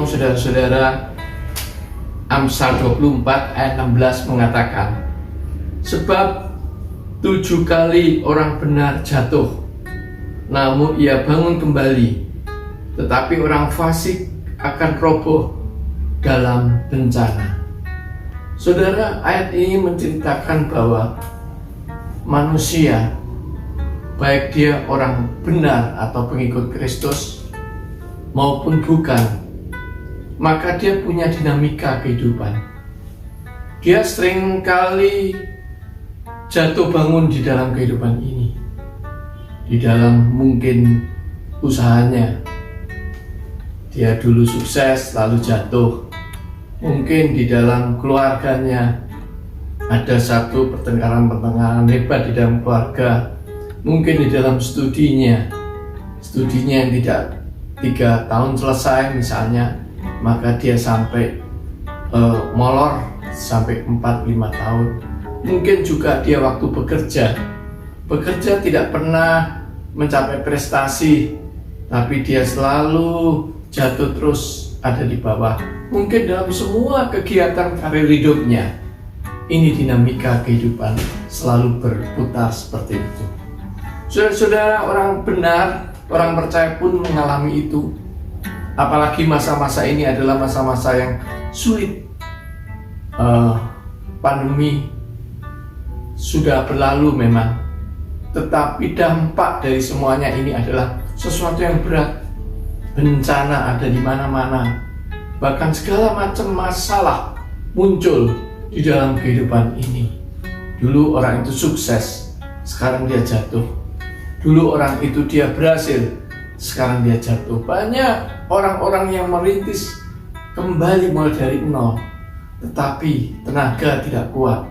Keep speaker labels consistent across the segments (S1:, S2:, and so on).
S1: saudara-saudara, Amsal 24 ayat 16 mengatakan, sebab 7 kali orang benar jatuh, namun ia bangun kembali, tetapi orang fasik akan roboh dalam bencana. Saudara, ayat ini menceritakan bahwa manusia, baik dia orang benar atau pengikut Kristus maupun bukan, maka dia punya dinamika kehidupan. Dia seringkali jatuh bangun di dalam kehidupan ini, di dalam mungkin usahanya. Dia dulu sukses lalu jatuh. Mungkin di dalam keluarganya ada satu pertengkaran hebat di dalam keluarga. Mungkin di dalam studinya yang tidak 3 tahun selesai misalnya, maka dia sampai molor sampai 4-5 tahun. Mungkin juga dia waktu bekerja tidak pernah mencapai prestasi, tapi dia selalu jatuh terus ada di bawah. Mungkin dalam semua kegiatan karir hidupnya, ini dinamika kehidupan selalu berputar seperti itu. Saudara-saudara, orang benar, orang percaya pun mengalami itu. Apalagi masa-masa ini adalah masa-masa yang sulit. Pandemi sudah berlalu memang, tetapi dampak dari semuanya ini adalah sesuatu yang berat. Bencana ada di mana-mana, bahkan segala macam masalah muncul di dalam kehidupan ini. Dulu orang itu sukses, sekarang dia jatuh. Dulu orang itu dia berhasil, sekarang dia jatuh. Banyak orang-orang yang merintis kembali mulai dari nol, tetapi tenaga tidak kuat.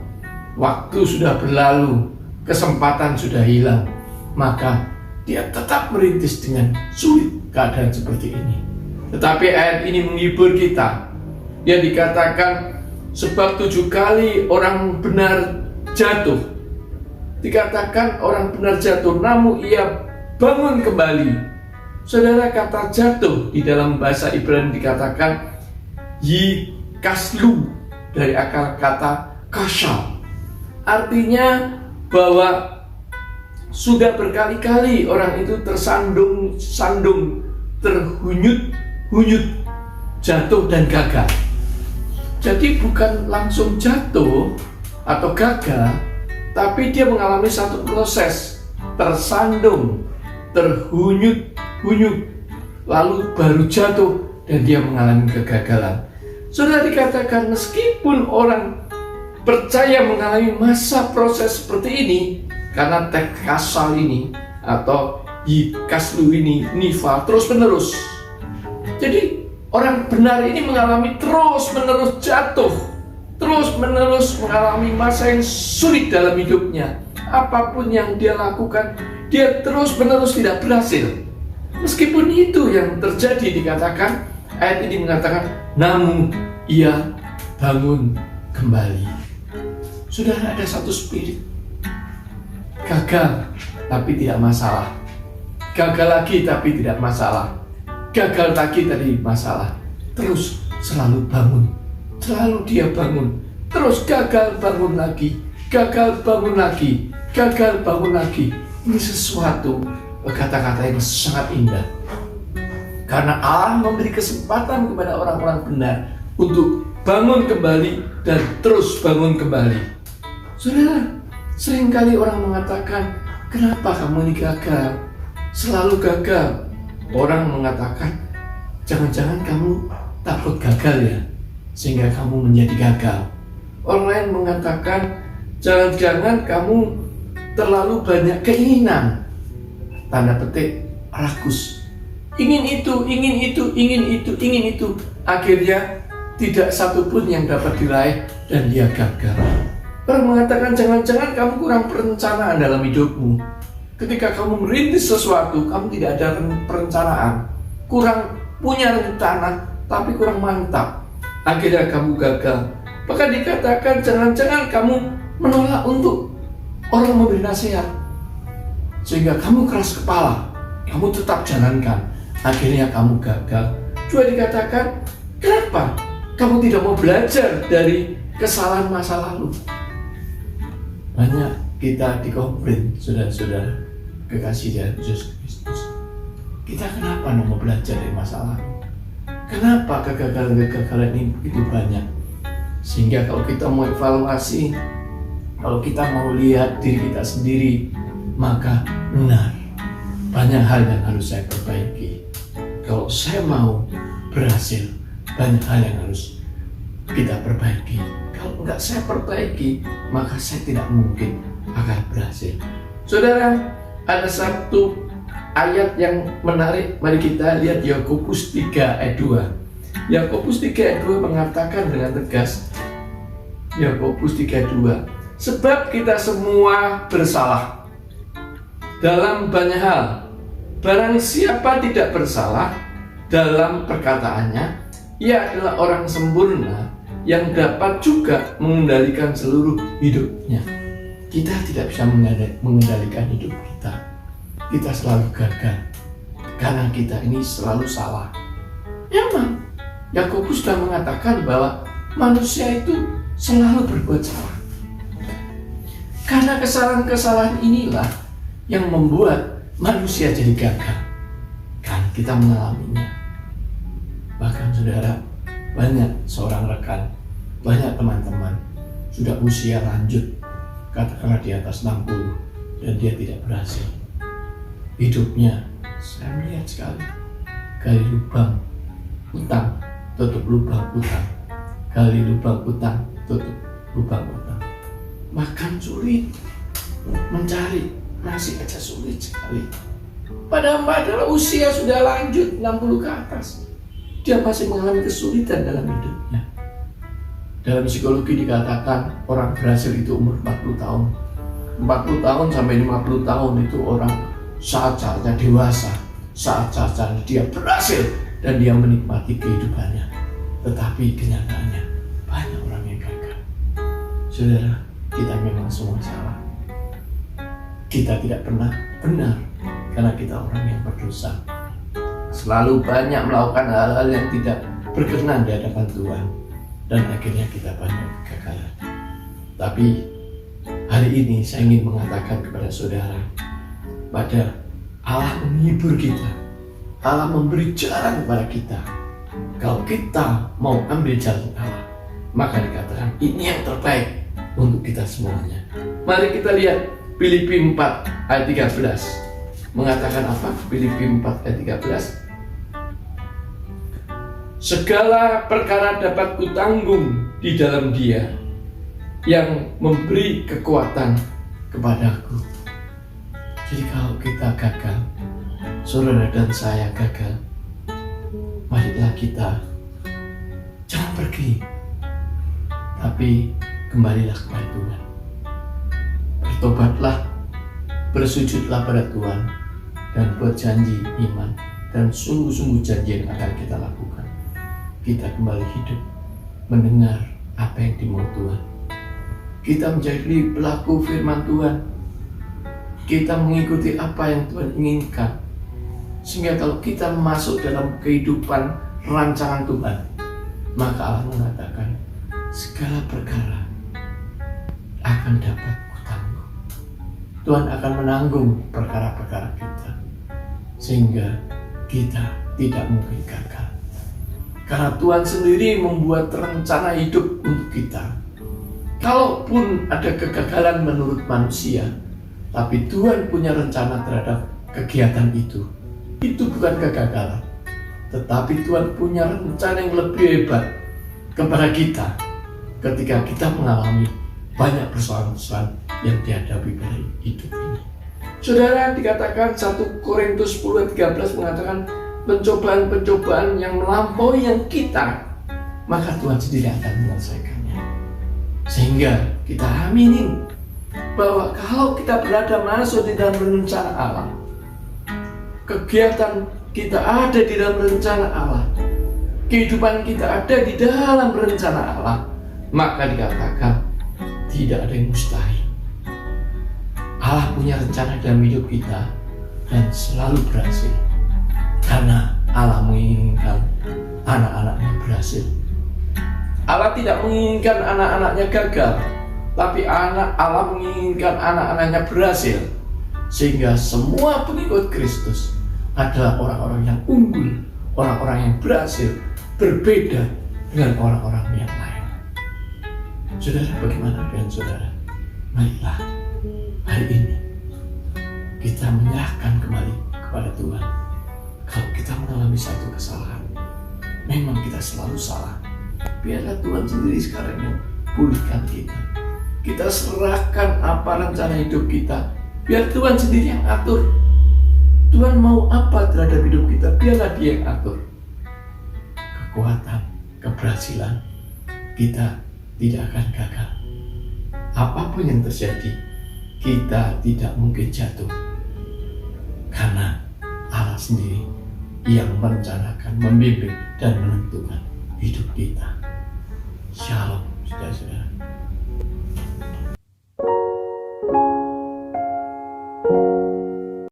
S1: Waktu sudah berlalu, kesempatan sudah hilang, maka dia tetap merintis dengan sulit keadaan seperti ini. Tetapi ayat ini menghibur kita. Dia dikatakan sebab 7 kali orang benar jatuh. Dikatakan orang benar jatuh, namun ia bangun kembali. Saudara, kata jatuh di dalam bahasa Ibrani dikatakan yikaslu, dari akar kata kasal. Artinya bahwa sudah berkali-kali orang itu tersandung, terhunyut, jatuh dan gagal. Jadi bukan langsung jatuh atau gagal, tapi dia mengalami satu proses tersandung, terhunyut, lalu baru jatuh dan dia mengalami kegagalan. Sudah dikatakan meskipun orang percaya mengalami masa proses seperti ini, karena teks kasal ini atau yikaslu ini, nifa, terus menerus. Jadi orang benar ini mengalami terus menerus jatuh, terus menerus mengalami masa yang sulit dalam hidupnya. Apapun yang dia lakukan, dia terus menerus tidak berhasil. Meskipun itu yang terjadi, dikatakan ayat ini mengatakan namun ia bangun kembali. Sudah ada satu spirit, gagal tapi tidak masalah, gagal lagi tapi tidak masalah, gagal lagi tadi masalah, terus selalu bangun, selalu dia bangun, terus gagal bangun lagi, gagal bangun lagi, gagal bangun lagi. Ini sesuatu kata-kata yang sangat indah, karena Allah memberi kesempatan kepada orang-orang benar untuk bangun kembali dan terus bangun kembali. Saudara, seringkali orang mengatakan, kenapa kamu ini gagal? Selalu gagal. Orang mengatakan, jangan-jangan kamu takut gagal ya, sehingga kamu menjadi gagal. Orang lain mengatakan, jangan-jangan kamu terlalu banyak keinginan. Tanda petik, rakus. Ingin itu. Akhirnya tidak satupun yang dapat diraih dan dia gagal. Orang mengatakan jangan-jangan kamu kurang perencanaan dalam hidupmu. Ketika kamu merintis sesuatu, kamu tidak ada perencanaan, kurang punya rencana, tapi kurang mantap. Akhirnya kamu gagal. Bahkan dikatakan jangan-jangan kamu menolak untuk orang memberi nasihat, sehingga kamu keras kepala, kamu tetap jalankan. Akhirnya kamu gagal. Juga dikatakan Kenapa kamu tidak mau belajar dari kesalahan masa lalu? Banyak kita dikomplain, saudara-saudara kekasih dari Yesus Kristus. Kita kenapa mau belajar dari masa lalu? Kenapa kegagalan-kegagalan ini begitu banyak? Sehingga kalau kita mau evaluasi, kalau kita mau lihat diri kita sendiri, maka benar, banyak hal yang harus saya perbaiki. Kalau saya mau berhasil, banyak hal yang harus kita perbaiki. Kalau enggak saya perbaiki, maka saya tidak mungkin akan berhasil. Saudara, ada satu ayat yang menarik. Mari kita lihat Yakobus 3 ayat 2. Yakobus 3 ayat 2 mengatakan dengan tegas, Yakobus 3 ayat 2, sebab kita semua bersalah dalam banyak hal. Barang siapa tidak bersalah dalam perkataannya, ia adalah orang sempurna yang dapat juga mengendalikan seluruh hidupnya. Kita tidak bisa mengendalikan hidup kita. Kita selalu gagal karena kita ini selalu salah. Memang Yakobus sudah mengatakan bahwa manusia itu selalu berbuat salah. Karena kesalahan-kesalahan inilah yang membuat manusia jadi gagal. Kan kita mengalaminya. Bahkan saudara, banyak seorang rekan, banyak teman-teman sudah usia lanjut, katakanlah di atas 60, dan dia tidak berhasil. Hidupnya, saya melihat sekali, gali lubang utang, tutup lubang utang, gali lubang utang, tutup lubang utang. Makan sulit, mencari nasi aja sulit sekali. Padahal usia sudah lanjut 60 ke atas, dia masih mengalami kesulitan dalam hidupnya. Dalam psikologi dikatakan orang berhasil itu umur 40 tahun. 40 tahun sampai 50 tahun itu orang saat-saatnya dewasa, saat-saatnya dia berhasil dan dia menikmati kehidupannya. Tetapi kenyataannya banyak orang yang gagal. Saudara, kita memang semua salah. Kita tidak pernah benar karena kita orang yang berdosa. Selalu banyak melakukan hal-hal yang tidak berkenan di hadapan Tuhan, dan akhirnya kita banyak kegagalan. Tapi hari ini saya ingin mengatakan kepada saudara, pada Allah menghibur kita, Allah memberi jalan kepada kita. Kalau kita mau ambil jalan Allah, maka dikatakan ini yang terbaik untuk kita semuanya. Mari kita lihat Filipi 4 ayat 13. Mengatakan apa? Filipi 4 ayat 13. Segala perkara dapat kutanggung di dalam Dia yang memberi kekuatan kepadaku. Jadi kalau kita gagal, saudara dan saya gagal, marilah kita jangan pergi, tapi kembalilah kepada Tuhan. Bertobatlah, bersujudlah pada Tuhan, dan buat janji iman dan sungguh-sungguh janji yang akan kita lakukan. Kita kembali hidup, mendengar apa yang dimau Tuhan. Kita menjadi pelaku firman Tuhan. Kita mengikuti apa yang Tuhan inginkan. Sehingga kalau kita masuk dalam kehidupan rancangan Tuhan, maka Allah mengatakan segala perkara akan dapat kutanggung. Tuhan akan menanggung perkara-perkara kita, sehingga kita tidak mungkin gagal. Karena Tuhan sendiri membuat rencana hidup untuk kita. Kalaupun ada kegagalan menurut manusia, tapi Tuhan punya rencana terhadap kegiatan itu. Itu bukan kegagalan, tetapi Tuhan punya rencana yang lebih hebat kepada kita ketika kita mengalami banyak persoalan-persoalan yang dihadapi pada hidup ini. Saudara, dikatakan 1 Korintus 10 ayat 13 mengatakan pencobaan-pencobaan yang melampaui yang kita, maka Tuhan sendiri akan menyelesaikannya. Sehingga kita aminin bahwa kalau kita berada masuk di dalam rencana Allah, kegiatan kita ada di dalam rencana Allah, kehidupan kita ada di dalam rencana Allah, maka dikatakan tidak ada yang mustahil. Allah punya rencana dalam hidup kita dan selalu berhasil. Karena Allah menginginkan anak-anaknya berhasil. Allah tidak menginginkan anak-anaknya gagal, tapi Allah menginginkan anak-anaknya berhasil. Sehingga semua pengikut Kristus adalah orang-orang yang unggul, orang-orang yang berhasil, berbeda dengan orang-orang yang lain. Saudara, bagaimana dengan saudara? Marilah hari ini kita menyerahkan kembali kepada Tuhan. Kalau kita mengalami satu kesalahan, memang kita selalu salah, biarlah Tuhan sendiri sekarang yang pulihkan kita. Kita serahkan apa rencana hidup kita, biar Tuhan sendiri yang atur. Tuhan mau apa terhadap hidup kita, biarlah Dia yang atur. Kekuatan, keberhasilan, kita tidak akan gagal. Apapun yang terjadi, kita tidak mungkin jatuh, karena Allah sendiri yang merencanakan, membimbing, dan menentukan hidup kita.